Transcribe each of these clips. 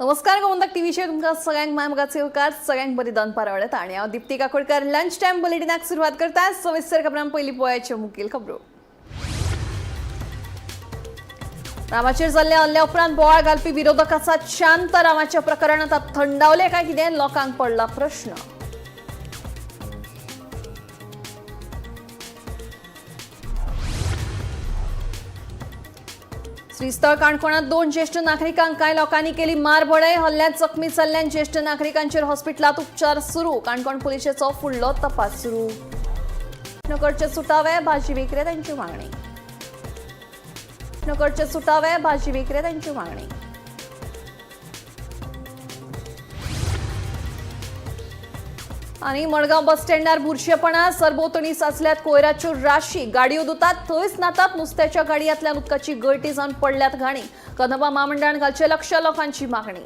नमस्कार गोमंतक टीव्हीचे तुमका सगळ्यांक मायमगाचे उपकार सगळ्यांक बरी दनपार आवडत आणि हांव दीप्ती काकोडकर लंच टाइम बुलेटिनाक सुरुवात करता सविस्तर खबरां पयलीं पळोवयाच्यो मुखेल खबरो। रामाचेर जाल्ल्या हल्ल्या उपरांत बोवाळ घालपी विरोधकाचा शांत रामाच्या प्रकरणात आतां थंडावले काय कितें लोकांक पडला प्रश्न। श्रीस्थळ काणकोणात 2 ज्येष्ठ नागरिकांक कांय लोकांनी केली मारबोळे हल्ल्यात जखमी जाल्ल्यान ज्येष्ठ नागरिकांचेर हॉस्पिटलात उपचार सुरू काणकोण पुलिसेचो फुडलो तपास सुरू। नकडचे सुटावे भाजी विक्रेत्यांची मागणी नकडचे सुटावे भाजी विक्रेत्यांची मागणी। आणि मडगाव बस स्टँडार बुरशेपणा सरभोवतणी साचल्यात कोयराच्यो राशी गाडयो दुतात थंयच नातात नुस्त्याच्या गाडयांतल्यान उदकाची गळटी जावन पडल्यात घाणी कदंबा महामंडळान घालचे लक्ष लोकांची मागणी।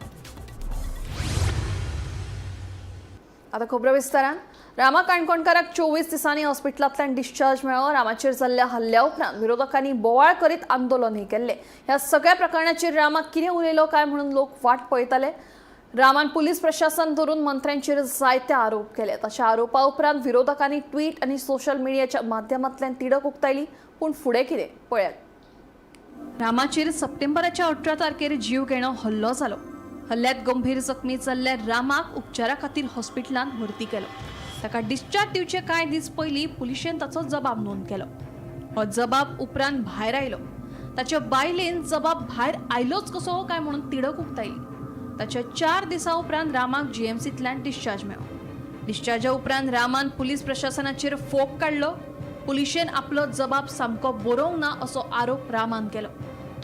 आता खबरो विस्तारान रामा काणकोणकाराक 24 दिसांनी हॉस्पिटलांतल्यान डिस्चार्ज मेळ्ळो। रामाचेर जाल्ल्या हल्ल्या उपरांत विरोधकांनी बोवाळ करीत आंदोलनय केल्लें। ह्या सगळ्या प्रकरणाचेर रामाक कितें उलयलो काय म्हणून लोक वाट पळयताले। रामान पुलीस प्रशासन धरून मंत्र्यांचेर जायते आरोप केले। तशा आरोपा उपरांत विरोधकांनी ट्वीट आणि सोशल मीडियाच्या माध्यमांतल्यान तिडक उक्तायली पूण फुडें कितें पळयात। रामाचेर सप्टेंबराच्या 18 तारखेर जीव घेणो हल्लो जालो। हल्ल्यात गंभीर जखमी जाल्ल्या रामाक उपचारा खातीर हॉस्पिटलांत भरती केलो। ताका डिस्चार्ज दिवचे कांय दीस पयलीं पुलिशेन ताचो जबाब नोंद केलो। हो जबाब उपरांत भायर आयलो। ताच्या बायलेन जबाब भायर आयलोच कसो काय म्हणून तिडक उक्तायली। ताच्या 4 दिसां उपरांत रामाक जीएमसींतल्यान डिस्चार्ज मेळ्ळो। डिस्चार्जा उपरांत रामान पुलीस प्रशासनाचेर फोग काडलो। पुलिशेन आपलो जबाब सामको बरोवंक ना असो आरोप रामान केलो।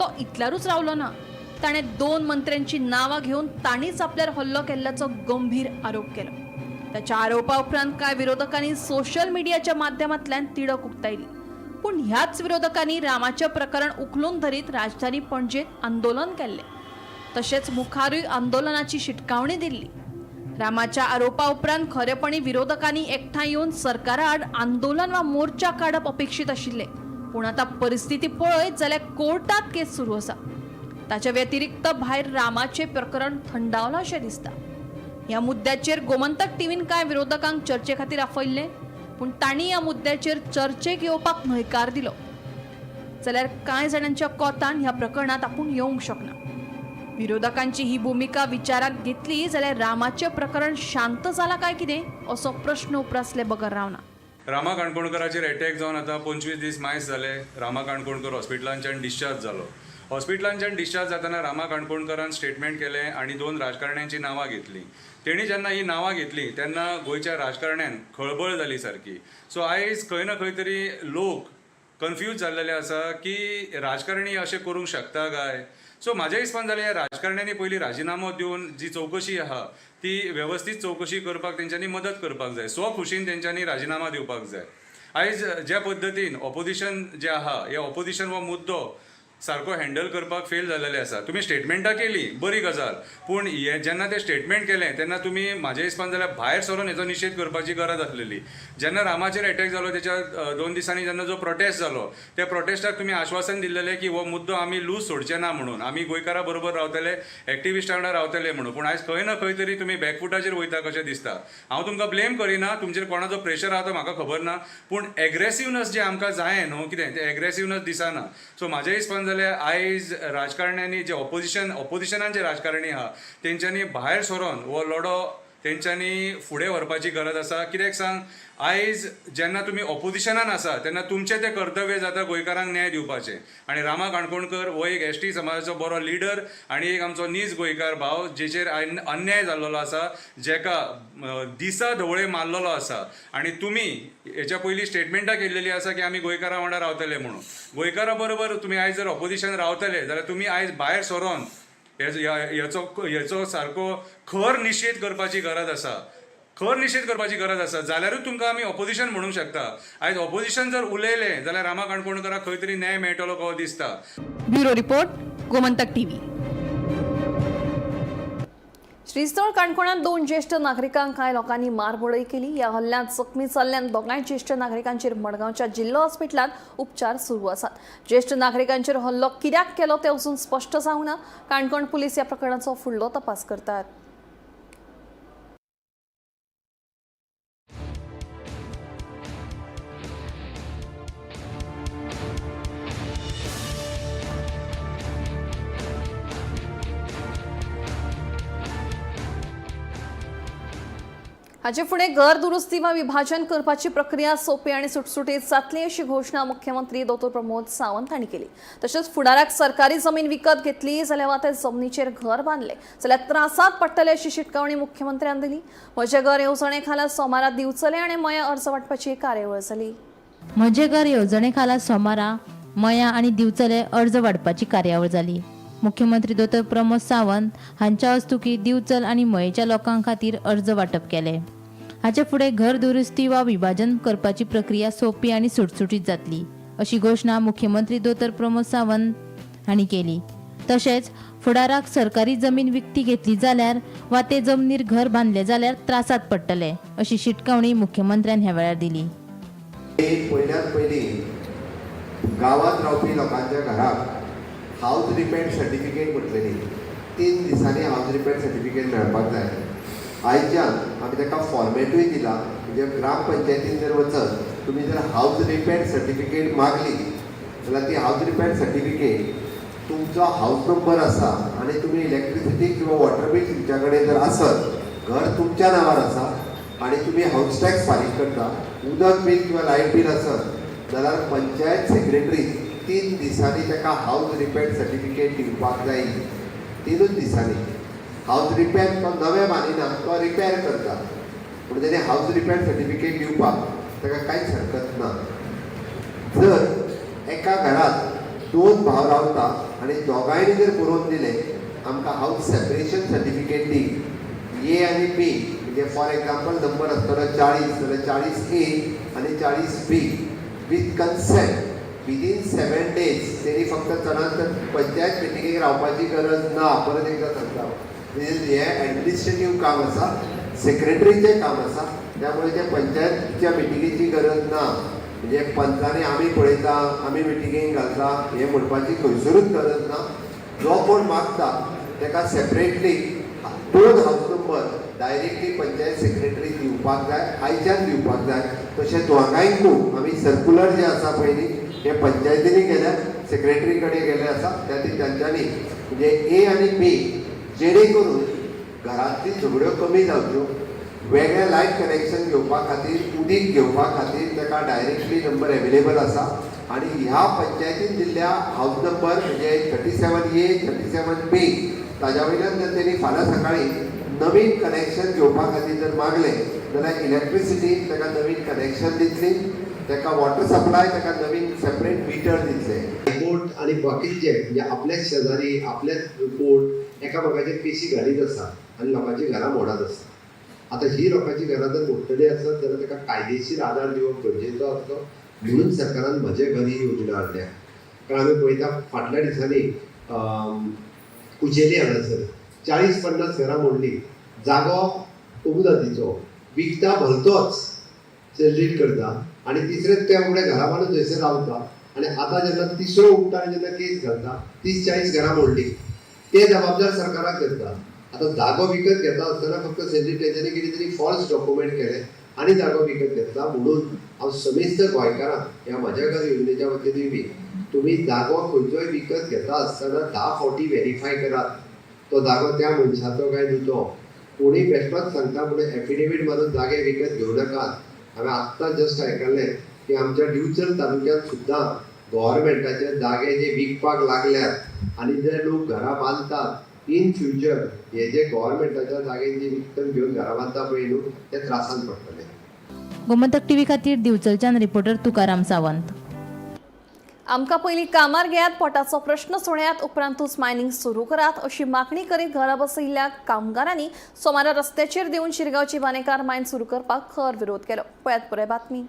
तो इतल्यारूच रावलो ना, ताणें 2 मंत्र्यांची नांवां घेवन तांणीच आपल्यार हल्लो केल्ल्याचो गंभीर आरोप केलो। त्याच्या आरोपा उपरांत कांय विरोधकांनी सोशल मीडियाच्या माध्यमांतल्यान तिडक उक्तायली। पूण ह्याच विरोधकांनी रामाचें प्रकरण उखलून धरीत राजधानी पणजेत आंदोलन केल्लें। तशेंच मुखारूय आंदोलनाची शिटकावणी दिल्ली। रामाच्या आरोपा उपरांत खरेपणी विरोधकांनी एकठांय येवन सरकारा आड आंदोलन वा मोर्चा काडप अपेक्षीत आशिल्ले। पूण आतां परिस्थिती पळयत जाल्यार कोर्टात केस सुरू आसा। ताच्या व्यतिरिक्त भायर रामाचें प्रकरण थंडावलां अशें दिसता। ह्या मुद्द्याचेर गोमंतक टीव्हीन कांय विरोधकांक चर्चे खातीर आपयल्लें पूण तांणी ह्या मुद्द्याचेर चर्चेक येवपाक न्हयकार दिलो। जाल्यार कांय जाणांच्या कोतान ह्या प्रकरणात आपूण येवंक शकना। विरोधकांची ही भूमिका विचारात घेतली जाल्यार रामाचें प्रकरण शांत जाला काय कितें असो प्रश्न उपरासले बगर रावना। रामा काणकोणकराचेर अटॅक जावन आतां 25 दीस मायज जाले। रामा काणकोणकर हॉस्पिटलांच्यान डिस्चार्ज जालो। हॉस्पिटलांच्यान डिस्चार्ज जाताना रामा काणकोणकरान स्टेटमेंट केलें आणि 2 राजकारण्यांची नांवां घेतली। तेणी जेन्ना ही नांवां घेतली तेन्ना गोंयच्या राजकारण्यांक खळबळ जाली सारकी। सो आयज खंय ना खंय तरी लोक कन्फ्यूज जाल्लेले आसा की राजकारणी अशें करूंक शकता काय। सो म्हाज्या हिसपान जाल्यार ह्या राजकारण्यांनी पयलीं राजिनामो दिवन जी चवकशी आहा ती वेवस्थीत चवकशी करपाक तेंच्यांनी मदत करपाक जाय। स्वखुशीन तेंच्यांनी राजिनामा दिवपाक जाय। आयज ज्या पद्दतीन ऑपोजिशन जे आहा हे ऑपोजिशन हो मुद्दो सारको हँडल करपाक फेल जाल्लेले आसा। तुमी स्टेटमेंटां केली बरी गजाल, पूण जेन्ना ते स्टेटमेंट केलें तेन्ना तुमी म्हाज्या हिसपान जाल्यार भायर सरून हेचो निशेध करपाची गरज आसलेली। जेन्ना रामाचेर अटॅक जालो तेच्या 2 दिसांनी जेन्ना जो प्रोटेस्ट जालो त्या प्रोटेस्टाक तुमी आश्वासन दिल्लेलें की हो मुद्दो आमी लूज सोडचे ना म्हणून, आमी गोंयकारां बरोबर रावतले, एक्टिविस्टां वांगडा रावतले म्हणून। पूण आयज खंय ना खंय तरी तुमी बॅकफुटाचेर वयता कशें दिसता। हांव तुमकां ब्लेम करिना, तुमचेर कोणाचो प्रेशर आहा तो म्हाका खबर ना, पूण एग्रेसिवनस जे आमकां जाय न्हू कितें ते एग्रेसिवनस दिसना। सो म्हाज्या हिसपान जाल्यार आयज राजकारण्यांनी जे ऑपोजिशनान जे राजकारणी आहा तेंच्यांनी भायर सरोन हो लढो तेंच्यांनी फुडें व्हरपाची गरज आसा। कित्याक सांग, आयज जेन्ना तुमी ऑपोजिशनान आसा तेन्ना तुमचें तें कर्तव्य जाता गोंयकारांक न्याय दिवपाचें। आणि रामा काणकोणकर हो एक एसटी समाजाचो बरो लिडर आणि एक आमचो नीज गोंयकार भाव जेचेर अन्याय जाल्लो आसा, जेका दिसा ढवळे मारलेलो आसा। आणि तुमी हेच्या पयलीं स्टेटमेंटां केल्लेली आसा की आमी गोंयकारां वांगडा रावतले म्हणून। गोंयकारां बरोबर तुमी आयज जर ऑपोजिशन रावतले जाल्यार तुमी आयज भायर सरोन हेचो सारको खर निशेध करपाची गरज आसा। खर निशेध करपाची गरज आसा जाल्यारूच तुमकां आमी ऑपोजिशन म्हणूंक शकता। आयज ऑपोजिशन जर उलयलें जाल्यार रामा काणकोणकराक खंय तरी न्याय मेळटलो कसो दिसता। Bureau report Gomantak TV. Shristhal काणकोणात 2 ज्येष्ठ नागरिकांक कांय लोकांनी मारबोळी केली। या हल्ल्यात जखमी जाल्ल्यान दोगांय ज्येष्ठ नागरिकांचेर मडगांवच्या जिल्हा हॉस्पिटलांत उपचार सुरू आसात। ज्येष्ठ नागरिकांचेर हल्लो कित्याक केलो ते अजून स्पष्ट जावना। काणकोण पुलीस ह्या प्रकरणाचो फुडलो तपास करतात। हाचे फुडें घर दुरुस्ती वा विभाजन करपाची प्रक्रिया सोपी आनी सुटसुटीत जातली अशी घोषणा मुख्यमंत्री डॉ प्रमोद सावंत हांणी केली। तशेंच फुडाराक सरकारी जमीन विकत घेतली जाल्यार वा ते जमनीचेर घर बांदले जाल्यार त्रासांत पडटले अशी शिटकावणी मुख्यमंत्र्यान दिली। म्हजे घर येवजणे खाला सोमारा दिवचले आनी मया अर्ज वांटपाची कार्यावळ जाली। म्हजे घर येवजणे खाला सोमारा मया आनी दिवचले अर्ज वांटपाची कार्यावळ जाली। मुख्यमंत्री डॉ प्रमोद सावंत हांच्या हस्तुकी दिवचल आनी मयेच्या लोकां खातीर अर्ज वांटप केले। हाचे फुडें घर दुरुस्ती वा विभाजन करपाची प्रक्रिया सोपी आनी सुटसुटीत जातली अशी घोषणा मुख्यमंत्री डॉ प्रमोद सावंत हांणी केली। तशेंच फुडाराक सरकारी जमीन विकती घेतली जाल्यार वा ते जमनीर घर बांदले जाल्यार त्रासांत पडटले अशी शिटकावणी मुख्यमंत्र्यान ह्या वेळार दिली। पयल्यात पयली गांवांत रावपी लोकांच्या घराक हाऊस रिपेअर सर्टिफिकेट म्हटलेली 3 दिसांनी हाऊस रिपेअर सर्टिफिकेट मेळपाक जाय। आयच्यान आमी ताका फॉर्मेटूय दिला, म्हणजे ग्रामपंचायतीन जर वचत तुमी जर हाऊस रिपेअर सर्टिफिकेट मागली जाल्यार ती हाऊस रिपेअर सर्टिफिकेट तुमचो हाऊस नंबर आसा आनी तुमी इलेक्ट्रिसिटी किंवा वॉटर बील तुमच्या कडेन जर आसत, घर तुमच्या नांवार आसा आनी तुमी हाऊस टॅक्स फारीक करता, उदक बील किंवा लायट बील आसत जाल्यार पंचायत सेक्रेटरी 3 दिसांनी ताका हाऊस रिपेअर सर्टिफिकेट दिवपाक जाय। 3 दिसांनी हाऊस रिपेअर तो नवे बांदिना, तो रिपेअर करता, पूण तेणे हाऊस रिपेअर सर्टिफिकेट दिवपाक ताका कांयच हरकत ना। जर एका घरात 2 भाव रावता आनी दोगांयनी जर बरोवन दिले आमकां हाऊस सेपरेशन सर्टिफिकेट दी, ए आनी बी, म्हणजे फॉर एग्जाम्पल नंबर आसतलो 40 जाल्यार 40A आनी 40B with consent within 7 days तेणी फक्त चडांत पंचायत मिटिंगेक रावपाची गरज ना। परत एकदा सांगता, हे एडमिनिस्ट्रेटिव्ह काम आसा, सेक्रेटरीचें काम आसा, त्यामुळे ते पंचायतच्या मिटिंगेची गरज ना। म्हणजे पंचांनी आमी पळयता, आमी मिटिंगेक घालता हे म्हणपाची खंयसरूच गरज ना। जो कोण मागता ताका separately 2 house number directly panchayat secretary दिवपाक जाय, आयच्यान दिवपाक जाय। तशें दोगांयकू आमी सर्कुलर जे आसा पयली हे पंचायतींनी गेल्या, सेक्रेटरी कडेन गेले आसा, तांच्यांनी म्हणजे ए आनी बी जेणे करून घरांतली झगड्यो कमी जावच्यो, वेगळे लायट कनेक्शन घेवपा खातीर, उदीक घेवपा खातीर ताका डायरेक्टली नंबर एवेलेबल आसा। आनी ह्या पंचायतीन दिल्ल्या हाऊस नंबर म्हणजे 37A 37B ताज्या वयल्यान जर तेणी फाल्यां सकाळी नवीन कनेक्शन घेवपा खातीर जर मागले जाल्यार इलेक्ट्रिसिटी ताका नवीन कनेक्शन दितली, ताका वॉटर सप्लाय ताका नवीन सेपरेट मिटर दितले। कोर्ट आनी बाकीचे म्हणजे आपल्याच शेजारी आपल्याच कोर्ट एकामेकाचेर केसी घालीत आसा आनी लोकांची घरां मोडात आसा। आतां ही लोकांची घरां जर मोडटली आसत जाल्यार ताका कायदेशीर आदार दिवप गरजेचो आसलो, म्हणून सरकारान म्हजे घर ही योजना हाडल्या। कारण आमी पळयता फाटल्या दिसांनी कुचेली हांगासर 40-50 घरां मोडली, जागो उदातीचो विकता भलतोच सेल्यूट करता आनी तिसरे त्या फुडें घरा बांदून थंयसर रावता आनी आतां जेन्ना तिसरो उठता आनी जेन्ना केस घालता 30-40 घरां मोडली, ते जबाबदार सरकाराक धरता। आतां जागो विकत घेता आसतना फक्त सेल्यूटेच्यानी कितें तरी फॉल्स डॉक्युमेंट केले आनी जागो विकत घेतला। म्हणून हांव समेस्त गोंयकारांक ह्या म्हज्या घर योजनेच्या वतीन बी तुमी जागो खंयचोय विकत घेता आसतना 10 फावटी व्हेरीफाय करात तो जागो त्या मनशाचो काय न्हू तो। कोणी बेश्टोच सांगता म्हणून एफिडेवीट मारून जागे विकत घेवं नाकात। हांवें आत्तां जस्ट आयकल्लें की आमच्या दिवचल तालुक्यांत सुद्दां गव्हर्मेंटाचे जागे जे विकपाक लागल्यात आनी जे लोक घरां बांदतात इन फ्युचर हे जे गव्हर्मेंटाच्या जागे जे विकत घेवन घरां बांदता पळय न्हू ते त्रासान पडटले। गोमंतक टीव्ही खातीर दिवचलच्यान रिपोर्टर तुकाराम सावंत। आमकां पयलीं कामार घेयात, पोटाचो प्रश्न सोडयात, उपरांतूच मायनिंग सुरू करात अशी मागणी करीत घरा बसयिल्ल्या कामगारांनी सोमारा रस्त्याचेर देऊन शिरगांवची बांदेकार मायन सुरू करपाक खर विरोध केलो। पळयात पुराय बातमी।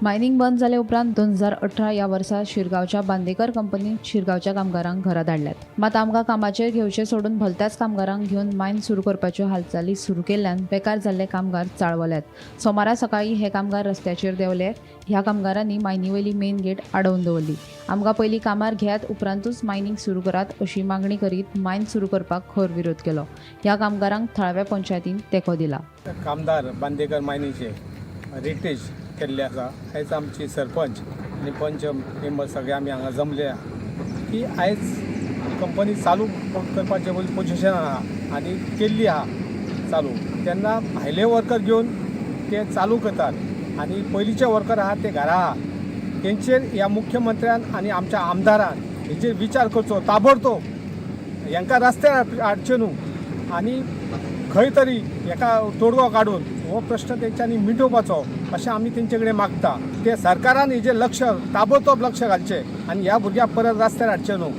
मायनिंग बंद जाले उपरांत 2018 ह्या वर्सा शिरगांवच्या बांदेकर कंपनीन शिरगांवच्या कामगारांक घरा धाडल्यात. मात आमकां कामाचेर घेवचे सोडून भलत्याच कामगारांक घेवन मायन सुरू करपाच्यो हालचाली सुरू केल्ल्यान बेकार जाल्ले कामगार चाळवल्यात. सोमारा सकाळी हे कामगार रस्त्याचेर देंवले. ह्या कामगारांनी मायनी वयली मेन गेट आडोवन दवरली. आमकां पयलीं कामार घेयात उपरांतूच मायनिंग सुरू करात अशी मागणी करीत मायन सुरू करपाक खर विरोध केलो. ह्या कामगारांक थळाव्या पंचायतीन तेंको दिला. कामदार बांदेकर मायनीचे रिटेज केल्ले आसा. आयज आमची सरपंच आनी पंच मेंबर सगळे आमी हांगा जमले की आयज कंपनी चालू करपाचें पोजिशन आहा आनी केल्ली आहा चालू. तेन्ना भायले वर्कर घेवन ते चालू करतात आनी पयलींचे वर्कर आहात ते घरा आहा. तेंचेर ह्या मुख्यमंत्र्यान आनी आमच्या आमदारान हेचेर विचार करचो ताबडतोब. हांकां रस्त्यार हाडचे न्हू आनी खंय तरी एका तोडगो काडून हो प्रश्न तेंच्यांनी मिटोवपाचो अशें आमी तेंचे कडेन मागता. ते सरकारान हेजेर लक्ष ताबडतोब लक्ष घालचें आनी ह्या भुरग्यांक परत रस्त्यार हाडचें न्हू.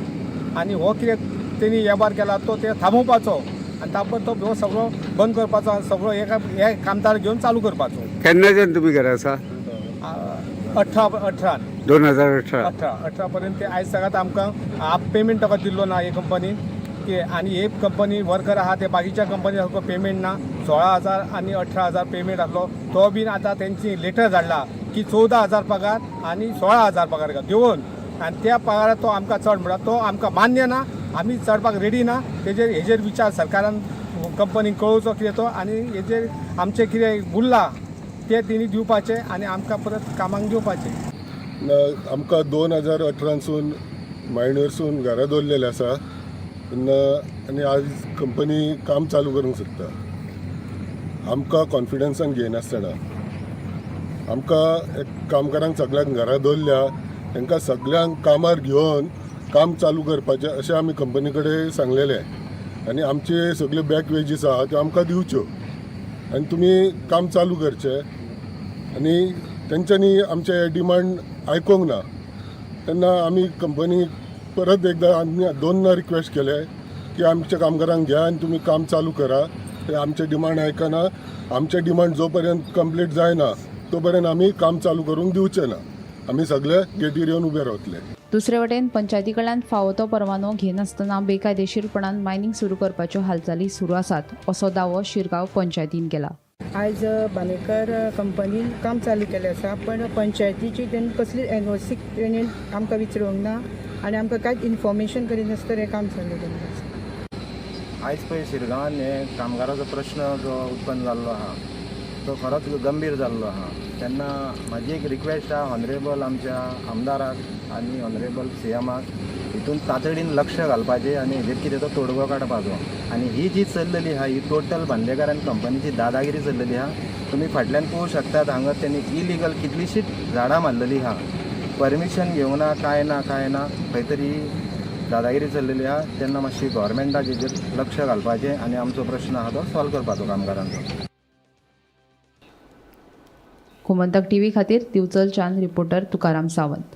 आनी हो कितें तेणी वेव्हार केला तो ते थांबोवपाचो आनी ताबडतोब हो सगळो बंद करपाचो आनी सगळो हे कामदार घेवन चालू करपाचो. केन्नाच्यान तुमी घरा आसा? 18 पर्यंत आयज सगळ्यात आमकां हाफ पेमेंट ताका दिल्लो ना हे कंपनीन आनी हे कंपनी वर्कर आहा ते बाकीच्या कंपनी सारको पेमेंट ना. 16,000 आनी 18,000 पेमेंट आसलो तो बीन आतां तेंची लेटर धाडला की 14,000 पगार आनी 16,000 पगार दिवन आनी त्या पगाराक तो आमकां चड म्हणटा तो आमकां मान्य ना. आमी चडपाक रेडी ना. हेजेर विचार सरकारान कंपनीक कळोवचो कितें तो आनी हेजेर आमचें कितें उरलां ते तेणी दिवपाचें आनी आमकां परत कामाक घेवपाचें. आमकां 2018सून मायनरसून घरा दवरलेले आसा आनी आज कंपनी काम चालू करूंक सोदता. आमकां कॉन्फिडन्सान घेयनासतना आमकां कामगारांक सगळ्यांक घरा दवरल्या तांकां सगळ्यांक कामार घेवन काम चालू करपाचें अशें आमी कंपनी कडेन सांगलेलें. आनी आमचे सगळे बॅक वेजीस आहा त्यो आमकां दिवच्यो आनी तुमी काम चालू करचें. आनी तेंच्यांनी आमचे डिमांड आयकूंक ना. तेन्ना आमी कंपनी परत एकदां आनी दोनदा रिक्वेस्ट केले की आमच्या कामगारांक घ्या आनी तुमी काम चालू करा. ते आमचे डिमांड आयकना. आमचे डिमांड जो पर्यंत कंप्लीट जायना तो पर्यंत आमी काम चालू करूंक दिवचे ना. आमी सगळे गेटीर येवन उबे रावतले. दुसरे वटेन पंचायती कडल्यान फावो तो परवानो घेनासतना बेकायदेशीरपणान मायनिंग सुरू करपाच्यो हालचाली सुरू आसात असो दावो शिरगांव पंचायतीन केला. आयज बांदेकर कंपनीन काम चालू केलें आसा पण पंचायतीची तेणी कसली एनओसी तेणी आमकां विचारूंक ना आनी आमकां कांयच इन्फॉर्मेशन करिनासतना हें काम चालू केलें आसा. आयज पळय शिरगांवान हे कामगाराचो प्रश्न जो उत्पन्न जाल्लो आहा तो खरोच गंभीर जाल्लो आहा. तेन्ना म्हाजी एक रिक्वेस्ट आहा ऑनरेबल आमच्या आमदाराक आनी ऑनरेबल सीएमाक हितून तातडीन लक्ष घालपाचें आनी हेजेर कितें तो तोडगो काडपाचो. आनी ही जी चल्लेली आहा ही टोटल बांदेकर आनी कंपनीची दादागिरी चल्लेली आहा. तुमी फाटल्यान पळोवंक शकतात हांगा तेणी इलिगल कितलीशीच झाडां मारलेली आहा. परमिशन घेवंक ना कांय ना खंय तरी दादागिरी चल्लेली आहा. तेन्ना मातशी गव्हर्मेंटाक हेजेर लक्ष घालपाचें आनी आमचो प्रश्न आहा तो सॉल्व करपाचो कामगारांचो. गोमंतक टीव्ही खातीर दिवचलच्यान रिपोर्टर तुकाराम सावंत.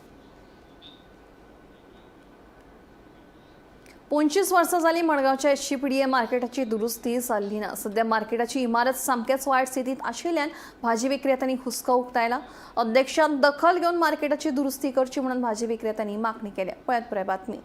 25 वर्सां जालीं मडगांवच्या SCPDA मार्केटाची दुरुस्ती जाल्ली ना. सध्या मार्केटाची इमारत सामकेच वायट स्थितीत आशिल्ल्यान भाजी विक्रेत्यांनी हुस्को उक्तायला. अध्यक्षान दखल घेवन मार्केटाची दुरुस्ती करची म्हणून भाजी विक्रेत्यांनी मागणी केल्या. पळयात पुराय बातमी.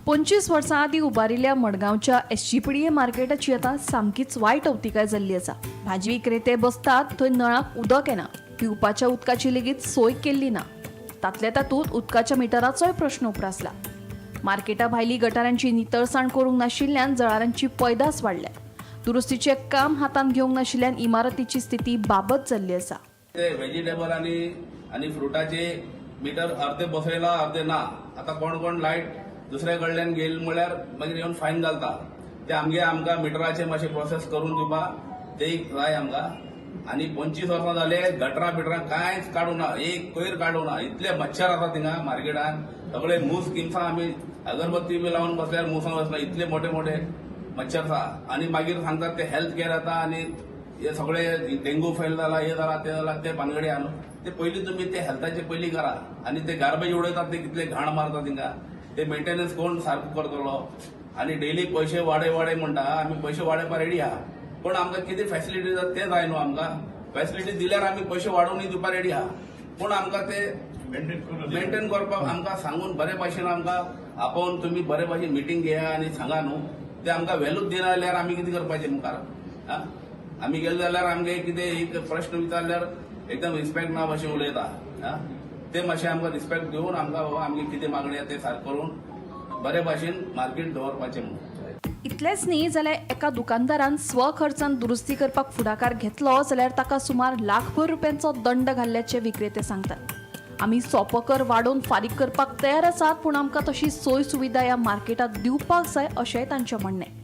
25 वर्सां आदीं उबारिल्ल्या मडगांवच्या SCPDA मार्केटाची आतां सामकीच वायट अवतिकाय जाल्ली आसा. भाजी विक्रेते बसतात थंय नळाक उदक येना. पिवपाच्या उदकाची लेगीत सोय केल्ली ना. तातल्या तातूंत उदकाच्या मिटराचोय प्रश्न उप्रासला. मार्केटा भायली गटारांची नितळसाण करूंक नाशिल्ल्यान जळारांची पैदास वाडल्या. दुरुस्तीचें काम हातांत घेवंक नाशिल्ल्यान इमारतीची स्थिती बाबत जाल्ली आसा. व्हेजिटेबल आनी फ्रुटाचे मिटर अर्धे बसयला अर्धे ना. आता कोण लायट दुसरे कडल्यान गेल म्हळ्यार मागीर येवन फायन घालता. ते आमकां मिटराचे मातशें प्रोसेस करून दिवपा ते जाय आमकां. आनी 25 वर्सां जाले गटरां बिटरां कांयच काडूं ना. एक कोयर काडूं ना. इतले मच्छर आसा थिंगा मार्केटान. सगळे मूस किमसां आमी अगरबत्ती बी लावन बसल्यार मुसां वचना. इतले मोठे मोठे मच्छर आसा. आनी मागीर सांगतात ते हेल्थ केअर येता आनी हे सगळे डेंगू फेल जाला हे जाला ते भानगडी आहा. ते पयलीं तुमी ते हेल्थाचे पयलीं करा. आनी ते गार्बेज उडयतात ते कितले घाण मारता थिंगा. ते मेंटेनन्स कोण सारको करतलो आनी डेली पैसे वाडय म्हणटा आमी पैसे वाडोवपाक रेडी आहा पण आमकां कितें फॅसिलिटी जाता ते जाय न्हू आमकां फॅसिलिटी दिल्यार आमी पैसे वाडोवनय दिवपाक रेडी आहा पूण आमकां ते मेंटेन करपाक आमकां सांगून बरे भाशेन आमकां आपोवन तुमी बरे भाशेन मिटींग घेया आनी सांगा न्हू ते आमकां व्हॅल्यूच दिना जाल्यार आमी कितें करपाचें मुखार आमी गेले जाल्यार आमगे कितें एक प्रश्न विचारल्यार एकदम रिस्पेक्ट ना भशेन उलयता ते मातशें आमकां रिस्पेक्ट दिवन आमकां बाबा आमगे कितें मागणी आहा ते सारक करून बरे भाशेन मार्केट दवरपाचें म्हणून इतलेंच न्ही जाल्यार एका दुकानदारान स्वखर्चान दुरुस्ती करपाक फुडाकार घेतलो जाल्यार ताका सुमार लाखभर रुपयांचो दंड घाल्ल्याचे विक्रेते सांगतात. आमी सोंपो कर वाडोवन फारीक करपाक तयार आसात पूण आमकां तशी सोय सुविधा ह्या मार्केटात दिवपाक जाय अशेंय तांचें म्हणणें.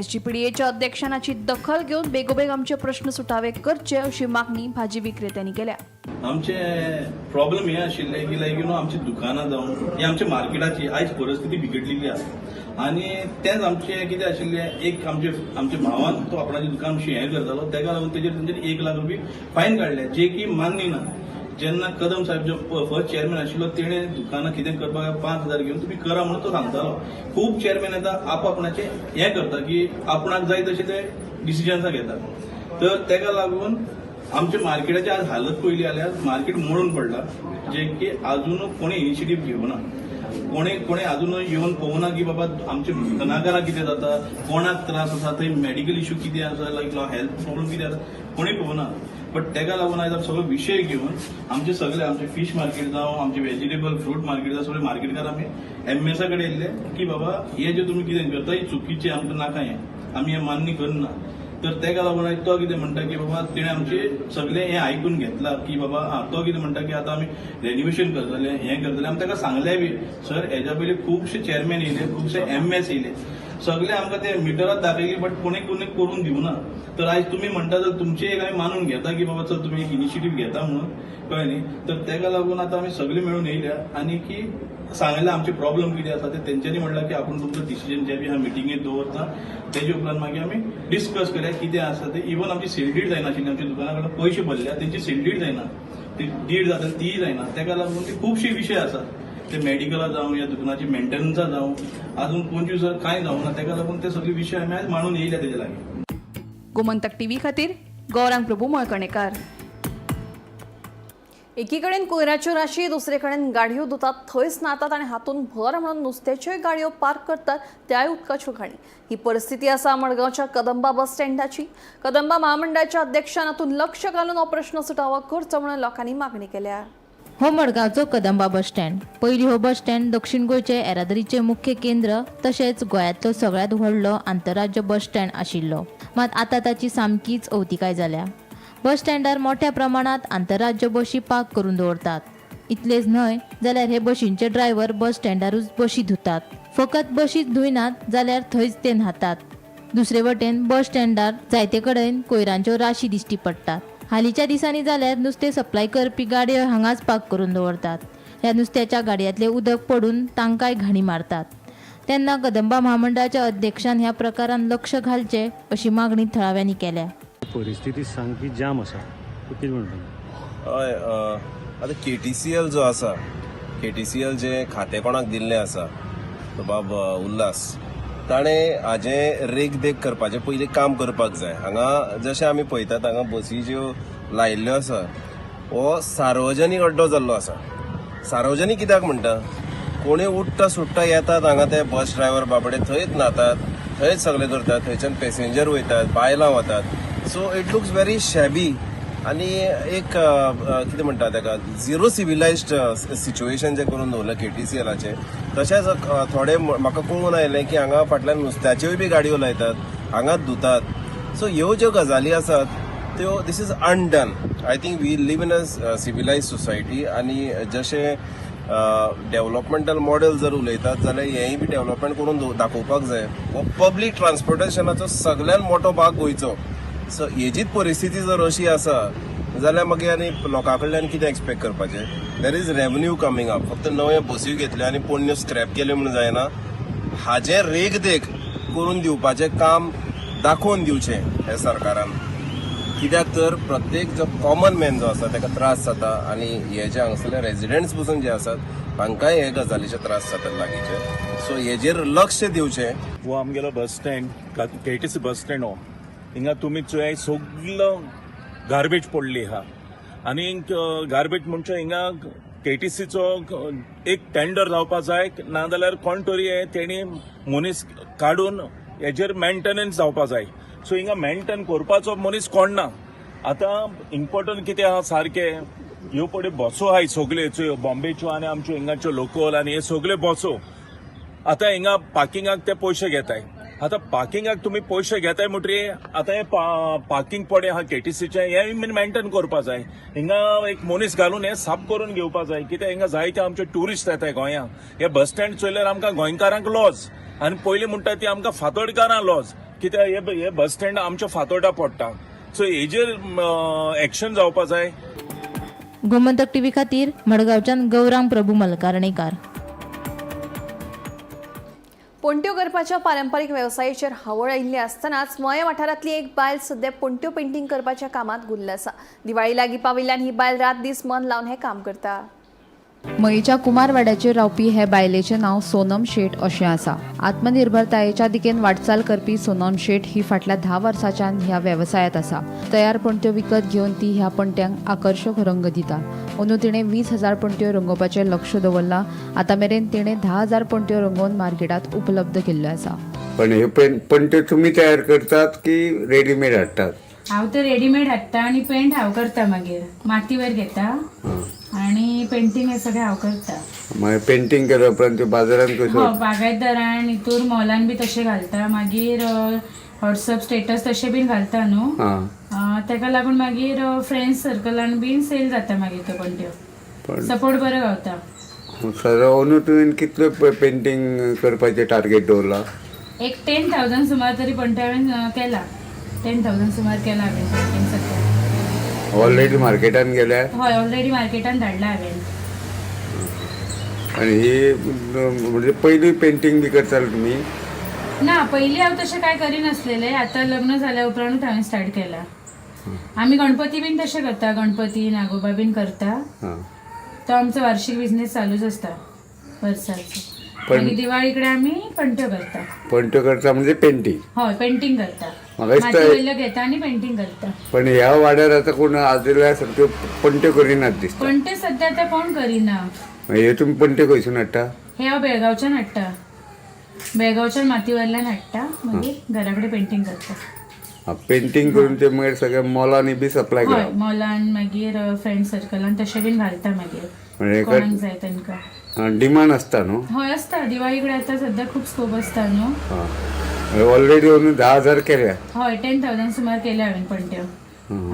SGPDAच्या अध्यक्षान हाची दखल घेवन बेगोबेग आमचे प्रश्न सुटावे करचे अशी मागणी भाजी विक्रेत्यांनी केल्या. आमचे प्रॉब्लेम हे आशिल्ले की लायक आमची दुकानां जावन ही आमच्या मार्केटाची आयज परिस्थिती बिगडलेली आसा आनी तेंच आमचे कितें आशिल्लें एक आमच्या भावान तो आपणाचें दुकान हें करतालो तेका लागून तेजेर 1 लाख रुपया फायन काडले जे की मान्य ना. जेन्ना कदम साहेब जो फर्स्ट चेअरमॅन आशिल्लो तेणे दुकानां कितें करपाक 5,000 घेवन तुमी करा म्हणून तो सांगतालो. खूब चेअरमॅन येता आपणाचें हें करता की आपणाक जाय तशें ते डिसिजन्सां घेता तर तेका लागून आमच्या मार्केटाची आज हालत पळयली जाल्यार मार्केट मोडून पडला जे की अजून कोणी इनिशिएटीव घेवना कोणे अजून येवन पळोवना की बाबा आमचे दुकानाकारांक कितें जाता कोणाक त्रास आसा थंय मेडिकल इश्यू कितें आसा लायक हेल्थ प्रॉब्लेम कितें आसा कोणी पळोवना बट तेका लागून आयज सगळो विशय घेवन आमचे फीश मार्केट जावं आमचे व्हेजिटेबल फ्रूट मार्केट जावं सगळे मार्केटकार आमी MSA कडेन येयल्ले की बाबा हे जे तुमी कितें करता ही चुकीचें आमकां नाका हें आमी हें मान्य करना तर तेका लागून आयज तो कितें म्हणटा की बाबा तेणें आमचे सगळें हें आयकून घेतला की बाबा तो कितें म्हणटा की आतां आमी रेन्युवेशन करतले हें करतले आमी ताका सांगलें बी सर हेज्या पयलीं खुबशे चेअरमॅन येयले खुबशे MS येयले सगळे आमकां ते मिटरात दाखयली बट कोणी करून दिवना तर आयज तुमी म्हणटा तर तुमचे एक आमी मानून घेता की बाबा चल तुमी एक इनिशिएटीव घेता म्हणून कळ्ळें न्ही तर तेका लागून आतां आमी सगळे मेळून येयल्या आनी की सांगलें आमचे प्रॉब्लेम कितें आसा ते तेंच्यांनी म्हणलां की आपूण तुमचो डिसिजन जे बी आहा मिटिंगेंत दवरता तेजे उपरांत मागीर आमी डिस्कस करया कितें आसा ते इवन आमची सेल डीड जायनाशिल्ली आमच्या दुकाना कडेन पयशे भरल्या तेंची सेल डीड जायना ती डीड जाता तीय जायना तेका लागून ती खुबशे विशय आसात ते मेडिकला जावं या दुकानाची मेंटेनन्सा जावं अजून 25 कांय जावना तेका लागून ते सगळे विशय आमी आज मांडून येयल्या तेजे लागीं. गोमंतक TV खातीर गौरांग प्रभू मळकणेकार. एकीकडेन कोयराच्यो राशी दुसरे कडेन गाडयो धुतात थंयच नातात आनी हातून भर म्हणून नुस्त्याच्योय गाडयो पार्क करतात त्याय उदकाच्यो घाणी. ही परिस्थिती आसा मडगांवच्या कदंबा बस स्टँडाची. कदंबा महामंडळाच्या अध्यक्षान हातून लक्ष घालून हो प्रश्न सुटावो करचो म्हणून लोकांनी मागणी केल्या. हो मडगांवचो कदंबा बस स्टँड पयलीं हो बस स्टँड दक्षिण गोंयचे येरादारीचे मुख्य केंद्र तशेंच गोंयांतलो सगळ्यांत व्हडलो आंतरराज्य बस स्टँड आशिल्लो मात आतां ताची सामकीच अवतिकाय जाल्या. बस स्टँडार मोठ्या प्रमाणात आंतरराज्य बशी पार्क करून दवरतात. इतलेच न्हय जाल्यार हे बशींचे ड्रायव्हर बस स्टँडारूच बशी धुतात. फकत बशीच धुयनात जाल्यार थंयच ते न्हातात. दुसरे वटेन बस स्टँडार जायते कडेन कोयरांच्यो राशी दिश्टी पडटात. हालींच्या दिसांनी जाल्यार नुस्तें सप्लाय करपी गाडयो हांगाच पार्क करून दवरतात. ह्या नुस्त्याच्या गाडयांतलें उदक पडून तांकांय घाणी मारतात. तेन्ना कदंबा महामंडळाच्या अध्यक्षान ह्या प्रकारान लक्ष घालचें अशी मागणी थळाव्यांनी केल्या. परिस्थिती सामकी जाम आसा कितें म्हणटा हय आतां KTCL जो आसा KTCL जे खातें कोणाक दिल्लें आसा तो बाब उल्हास ताणें हाजें रेखदेख करपाचें पयलीं काम करपाक जाय. हांगा जशें आमी पळयतात हांगा बसी ज्यो लायिल्ल्यो आसा हो सार्वजनीक अड्डो जाल्लो आसा. सार्वजनीक कित्याक म्हणटा कोणी उठ्ठा सुट्टा येतात हांगा ते बस ड्रायव्हर बाबडे थंयच न्हातात थंयच सगळें करतात थंयच्यान पॅसेंजर वयतात बायलां वतात सो इट लुक्स व्हेरी शॅबी आनी एक कितें म्हणटा ताका झिरो सिविलायज्ड सिच्युएशन जें करून दवरलें KTCLाचें. तशेंच थोडे म्हाका कळून आयलें की हांगा फाटल्यान नुस्त्याच्योय बी गाडयो लायतात हांगाच धुतात. सो ह्यो ज्यो गजाली आसात त्यो this is undone. I think we live in a civilised society आनी जशें डेव्हलपमेंटल मॉडेल जर उलयतात जाल्यार हेंय बी डेव्हलपमेंट करून दाखोवपाक जाय. हो पब्लीक ट्रान्सपोर्टेशनाचो सगळ्यात मोठो भाग गोंयचो. सो हेजीच परिस्थिती जर अशी आसा जाल्यार मागीर आनी लोकां कडल्यान कितें एक्सपेक्ट करपाचें. There is revenue coming up. फक्त नव्यो बसी घेतल्यो आनी पोरण्यो स्क्रॅप केल्यो म्हणून जायना. हाजें रेखदेख करून दिवपाचें काम दाखोवन दिवचें हे सरकारान. कित्याक तर प्रत्येक जो कॉमन मॅन जो आसा ताका त्रास जाता आनी हे जे हांगासरले रेजिडेंट्स पसून जे आसात तांकांय हे गजालीचे त्रास जातात लागींचे. सो हेजेर लक्ष दिवचें. हो आमगेलो bus stand KTC bus stand हो हिंगा तुमी चोय सगळो गार्बेज पडली हा आनी गार्बेज म्हणजे हिंगा KTCचो एक टेंडर जावपा जाय नाजाल्यार कोण तरी तेणी मनीस काडून हेजेर मेंटेनन्स जावपा जाय. सो हिंगा मेंटेन करपाचो मनीस कोण ना. आतां इम्पॉर्टंट कितें आहा सारकें ह्यो पळय बसो आहाय सगळ्यो बॉम्बेच्यो आनी आमच्यो हिंगाच्यो लोकल आनी हे सगळे बसो आतां हिंगा पार्किंगाक ते पयशे घेताय. आतां पार्किंगाक तुमी पयशे घेताय म्हणटरी आतां हे पार्किंग पडे आहा KTCचे हे मेंटेन करपा जाय. हिंगा एक मनीस घालून हे साफ करून घेवपा जाय कित्याक हिंगा जायते आमचे ट्युरिस्ट येताय गोंयांत. हे बस स्टँड चोयल्यार आमकां गोंयकारांक लॉज आनी पयलीं म्हणटा ती आमकां फातोडकारां लॉज कित्याक हे बस स्टँड आमच्या फातोर्डा पडटा. सो हेजेर एक्शन जावपा जाय. गोमंतक टीव्ही खातीर मडगांवच्यान गौरांग प्रभू मलकार्णीकार. पोंट्यो करपाच्या पारंपारीक वेवसायाचेर हावळ आयिल्ली आसतनाच मये वाठारांतली एक बायल सध्या पोंट्यो पेंटिंग करपाच्या कामात गुल्ल आसा. दिवाळी लागीं पाविल्ल्यान ही बायल रात दीस मन लावन हें काम करता. मयेच्या कुमारवाड्याचेर रावपी हे बायलेचें नांव सोनम शेट अशें आसा. आत्मनिर्भरतायेच्या दिकेन वाटचाल करपी सोनम शेट ही फाटल्या 10 वर्सांच्यान ह्या वेवसायांत आसा. तयार पणट्यो विकत घेवन ती ह्या पणट्यांक आकर्षक रंग दिता. अंदू तिणें 20,000 पणट्यो रंगोवपाचें लक्ष दवरलां. आतां मेरेन तिणें 10,000 पणट्यो रंगोवन मार्केटांत उपलब्ध केल्ल्यो आसा. पण हे पणट्यो तुमी तयार करतात की रेडीमेड हाडटात? हांव तर रेडीमेड हाडटा आनी पेंट हांव करता. मागीर मातीवर घेता आणि पेंटिंग हे सगळें हांव करता. मागीर पेंटिंग केल्या उपरांत त्यो बाजारांत कश्यो? बागायतदारान हितूर मॉलान बी तशें घालता. मागीर व्हॉट्सअप स्टेटस तशें बीन घालता न्हू. तेका लागून मागीर फ्रेंड्स सर्कलान बीन सेल जाता मागीर त्यो पणट्यो. सपोर्ट बरो गावता. अंदू तुवें कितल्यो पेंटिंग करपाचें टार्गेट दवरला? एक 10,000 सुमार तरी पणट्यो हांवें केला. 10,000 सुमार केला हांवें पेंटिंग सध्या. ऑलरेडी मार्केटान गेल्या? हय ऑलरेडी मार्केटान धाडला हांवें. आनी ही म्हणजे पयलीं पेंटिंग बी करताले तुमी? ना पयलीं हांव तशें कांय करिनासलेलें. आतां लग्न जाल्या उपरांतूच हांवें स्टार्ट केला. आमी गणपती बीन तशें करता. गणपती नागोबा बीन करता. तो आमचो वार्षिक बिझनेस चालूच आसता वर्साचो. मागीर दिवाळी कडेन आमी पणट्यो करता. पणट्यो करता म्हणजे पेंटिंग? हय पेंटिंग करता. म्हाका माती घेता आनी पेंटिंग करता. पण ह्या वाड्यार आतां कोण आदिल्ल्या सारक्यो पणट्यो करिनात दिसता. पणट्यो सध्या ते कोण करिना. हे तुमी पणट्यो खंयसून हाडटा? हे हांव बेळगांवच्यान हाडटा. बेळगांवच्यान मातीवयल्यान हाडटा. मागीर घरा कडेन पेंटिंग करता. पेंटिंग करून ते मागीर सगळ्या मॉलांनी बी सप्लाय करता? हय मॉलान मागीर फ्रेंड सर्कलान तशें बीन घालता. मागीर कोणाक जाय तांकां. डिमांड आसता न्हू? हय आसता. दिवाळी कडेन आतां सध्या खूब स्कोप आसता न्हू. ऑलरेडी 10,000 केल्या? हय 10,000 सुमार केल्या हांवें पणट्यो.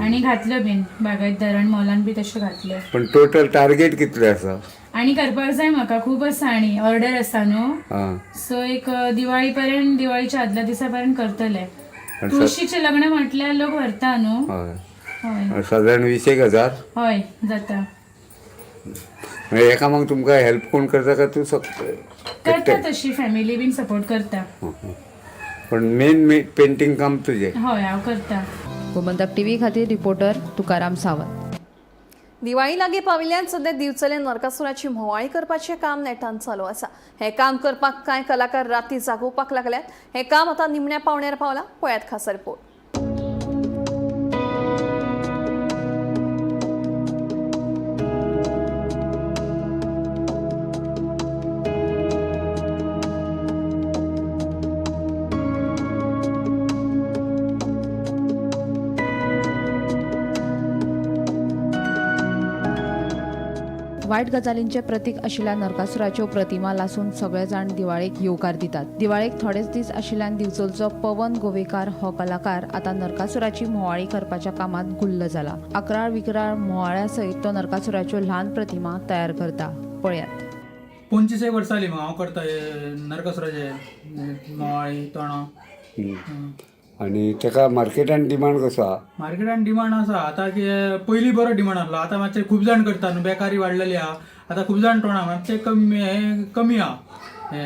आनी घातल्यो बीन बागायतदारान मॉलान बी तश्यो घातल्यो. पण टोटल टार्गेट कितले आसा? आनी करपाक जाय म्हाका. खूब आसा आनी ऑर्डर आसा न्हू. सो एक दिवाळी पर्यंत दिवाळीच्या आदल्या दिसा पर्यंत करतले. तुळशीचे लग्न म्हटल्यार लोक व्हरता न्हू. हय साधारण 20,000? हय जाता. एका मग तुमकां हेल्प कोण करता का तूं? करता तशी फॅमिली बीन सपोर्ट करता. पण मेन पेंटिंग काम तुझे? हय हांव करता. गोमंतक टीव्ही खातीर रिपोर्टर तुकाराम सावंत. दिवाळी लागीं पाविल्ल्यान सध्या दिवचले नरकासुराची म्होवाळी करपाचें काम नेटान चालू आसा. हें काम करपाक कांय कलाकार राती जागोवपाक लागल्यात. हें काम आतां निमण्या पावण्यार पावलां. पळयात खासा रिपोर्ट. वायट गजालींचे प्रतीक आशिल्ल्या नरकासुराच्यो प्रतिमा लासून सगळे जाण दिवाळेक येवकार दितात. दिवाळेक थोडेच दीस आशिल्ल्यान दिवचलचो पवन गोवेकार हो कलाकार आतां नरकासुराची म्होवाळी करपाच्या कामात गुल्ल जाला. 11 विकराळ म्होवाळ्या सयत तो नरकासुराच्यो ल्हान प्रतिमा तयार करता. पळयात. 25 वर्सां जालीं हांव करता नरकासुराचे म्होवाळी तोणां. आणि तेका मार्केटान डिमांड कसो आहा? मार्केटान डिमांड आसा. आतां पयलीं बरो डिमांड आसलो. आतां मातशें खूब जाण करता न्हू. बेकारी वाडलेली आहा. आतां खूब जाण तोणां मातशें कमी आहा.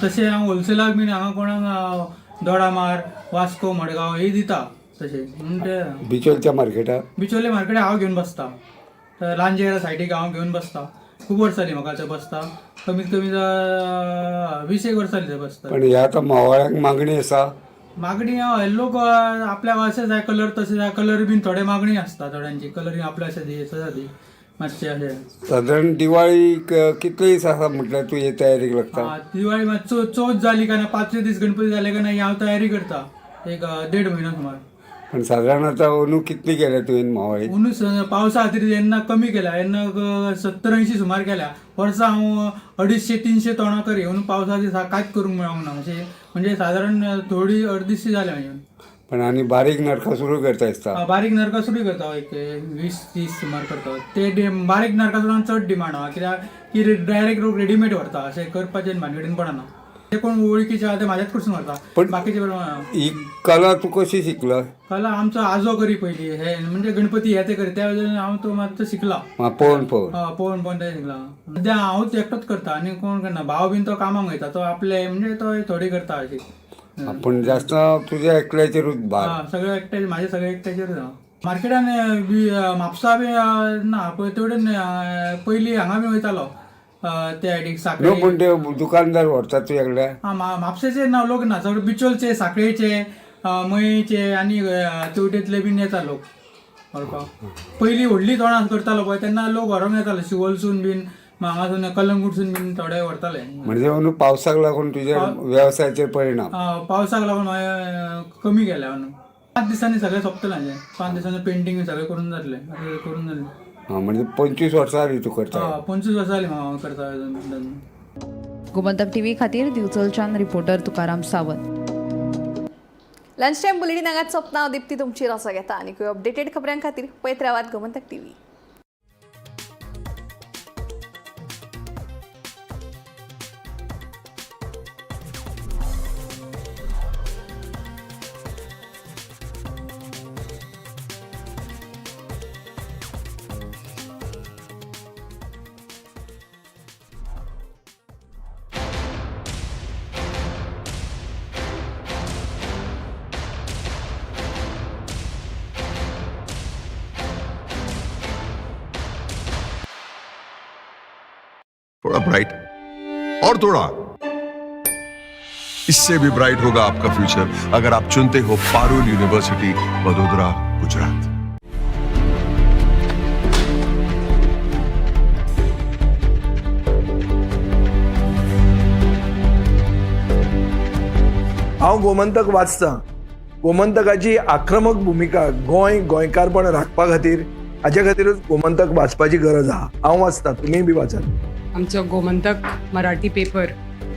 तशें हांव होलसेलाक बीन हांगा कोणाक दोडामार वास्को मडगांव हे दिता. तशें म्हणून ते बिचोलच्या मार्केटात बिचोले मार्केट हांव घेवन बसता तर लांजेरा सायडीक हांव घेवन बसता खूब वर्सां जालीं म्हाका थंय बसता कमीत कमी 20 वर्सां जालीं थंय बसता पण ह्या आतां मावळ्यांक मागणी आसा मागणी लोक आपल्याक अशें जाय कलर तशें जाय कलर बीन थोडे मागणी आसता थोड्यांची कलर आपल्या अशें दी तशें दी मातशें अशें साधारण दिवाळीक कितले दीस आसा म्हटल्यार तूं हे तयारीक लागता दिवाळी चवथ जाली काय ना 5 दीस गणपती जाले काय ना हांव तयारी करता एक 1.5 म्हयनो सुमार पण साधारण आतां अंदू कितली केल्या तुवें मावळी उनूच पावसा खातीर जेन्ना कमी केल्या जेन्ना 70-80 सुमार केल्या वर्सा हांव 250-300 तोणां करी अंदू पावसा दिसा कांयच करूंक मेळोंक ना अशें म्हणजे साधारण थोडी अर्दिशी जाल्या म्हणजे पण आनी बारीक नरकासुरू करता दिसता बारीक नरकासुरूय करता एक 20-30 सुमार करता ते बारीक नरकासुरान चड डिमांड आहा कित्याक की डायरेक्ट लोक रेडीमेड व्हरता अशें करपाचें भानगडीन पडना ते कोण वळखीचे आहा ते म्हाज्याच कडसून व्हरता पण बाकीचे ही कला तूं कशी शिकला कला आमचो आजो करी पयली हे म्हणजे गणपती हे ते करी त्या वेळेस हांव तो मातसो शिकला पळोवन पळोवन पळोवन ते शिकला सद्या हांवूच एकटोच करता आनी कोण करना भाव बीन तो कामाक वयता तो आपले म्हणजे तो थोडी करता अशी पण जास्त तुझ्या एकल्याचेरूच भार सगळे एकट्याचे माझे सगळे एकट्याचेरूच मार्केटान म्हापसा बी ना तेवढे पयलीं हांगा बी वयतालो ते आयडीक साखळे पण ते दुकानदार व्हरतात तुझ्या कडल्यान म्हापशेचे ना लोक ना चड बिचोलचे साखळेचे मयेचे आनी तेवटेतले बीन येता लोक व्हरपाक पयलीं व्हडली तोणां करतालो पळय तेन्ना लोक व्हरोंक येताले शिवोलसून बीन हांगासून कलंगूटसून बीन थोडे व्हरताले म्हणजे अंदू पावसाक लागून तुझ्या वेवसायाचेर परिणाम पावसाक लागून कमी केल्या अंदू 5 दिसांनी सगळें सोंपतलें हाजें 5 दिसांनी पेंटींग सगळें करून जातलें करून जालें म्हणजे 25 वर्सां जालीं तूं करता 25 वर्सां जालीं हांव करता गोमंतक टीव्ही खातीर दिवचलच्यान reporter Tukaram Sawant. Lunch time bulletin हांगाच सोंपता हांव दिप्ती तुमची रसा घेता आनी अपडेटेड खबरां खातीर पळयत रावात गोमंतक टीव्ही. थोड़ा ब्राइट और थोड़ा इससे भी ब्राइट होगा आपका फ्यूचर अगर आप चुनते हो पारुल यूनिवर्सिटी वडोदरा गुजरात. हांव गोमंतक वाचतां. गोमंतकाची आक्रमक भूमिका गोंयकारपण राखपा खातीर हाचे खातीरच गोमंतक वाचपाची गरज आहा. हांव वाचतां, तुमीय बी वाचात. आमचो गोमंतक मराठी पेपर